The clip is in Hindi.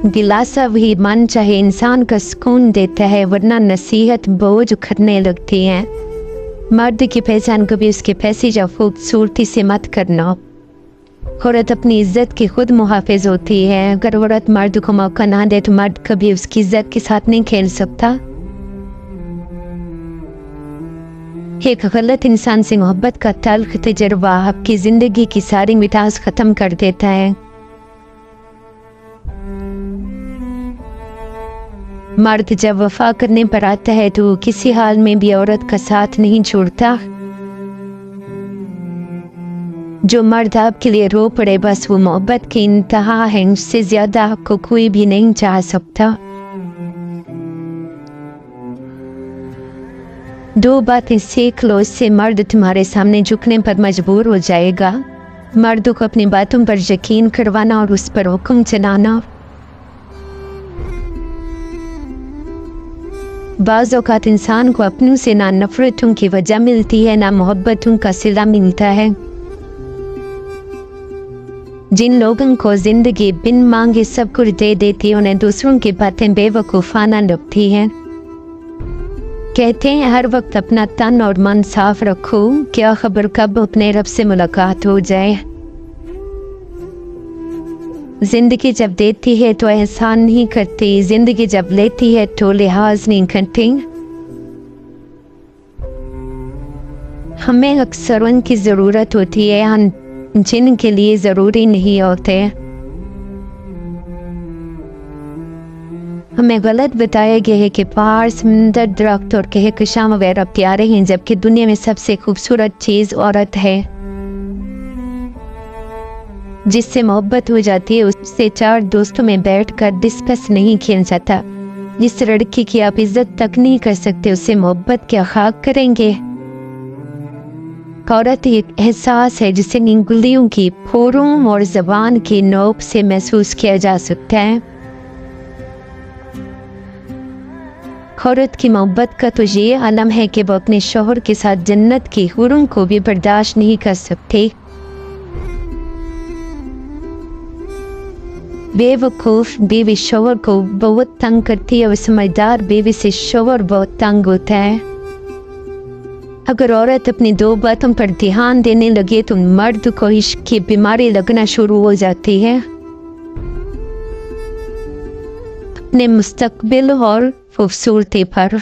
दिलासा भी मन चाहे इंसान का सुकून देता है, वरना नसीहत बोझ उखड़ने लगती है। मर्द की पहचान कभी उसके पैसे या खूबसूरती से मत करना। औरत अपनी इज्जत की खुद मुहाफिज होती है। अगर औरत मर्द को मौका ना दे तो मर्द कभी उसकी इज्जत के साथ नहीं खेल सकता। एक गलत इंसान से मोहब्बत का तल्ख तजर्बा आपकी जिंदगी की सारी मिठास खत्म कर देता है। मर्द जब वफा करने पर आता है तो किसी हाल में भी औरत का साथ नहीं छोड़ता। जो मर्द आपके लिए रो पड़े बस वो मोहब्बत की इंतहा है, उससे ज्यादा आपको कोई भी नहीं चाह सकता। दो बातें सीख लो, इससे मर्द तुम्हारे सामने झुकने पर मजबूर हो जाएगा। मर्दों को अपनी बातों पर यकीन करवाना और उस पर हुक्म चलाना। बाज़ औक़ात इंसान को अपनों से ना नफरतों की वजह मिलती है, ना मोहब्बतों का सिला मिलता है। जिन लोगों को जिंदगी बिन मांगे सब कुछ दे देती है, उन्हें दूसरों की बातें बेवकूफ़ाना लगती हैं। कहते हैं हर वक्त अपना तन और मन साफ रखो, क्या खबर कब अपने रब से मुलाकात हो जाए। जिंदगी जब देती है तो एहसान नहीं करती, जिंदगी जब लेती है तो लिहाज नहीं करती। हमें अक्सर उनकी ज़रूरत होती है जिनके लिए ज़रूरी नहीं होते। हमें गलत बताया गया है कि पहाड़, समुंदर, दरख्त और कहकशां वगैरह प्यारे हैं, जबकि दुनिया में सबसे खूबसूरत चीज़ औरत है। जिससे मोहब्बत हो जाती है उससे चार दोस्तों में बैठकर डिस्कस नहीं किया जाता। जिस लड़की की आप इज्जत तक नहीं कर सकते उससे मोहब्बत क्या खाक करेंगे। औरत एक एहसास है जिसे उंगलियों की फोरों और जबान की नोक से महसूस किया जा सकता है। औरत की मोहब्बत का तो ये आलम है कि वो अपने शौहर के साथ जन्नत की हुरों को भी बर्दाश्त नहीं कर सकते। बेवकूफ़ बीवी शौहर को बहुत तंग करती है और समझदार बीवी से शौहर बहुत तंग होता है। अगर औरत अपनी दो बातों पर ध्यान देने लगे तो मर्द को इश्क की बीमारी लगना शुरू हो जाती है। अपने मुस्तकबिल और खूबसूरती पर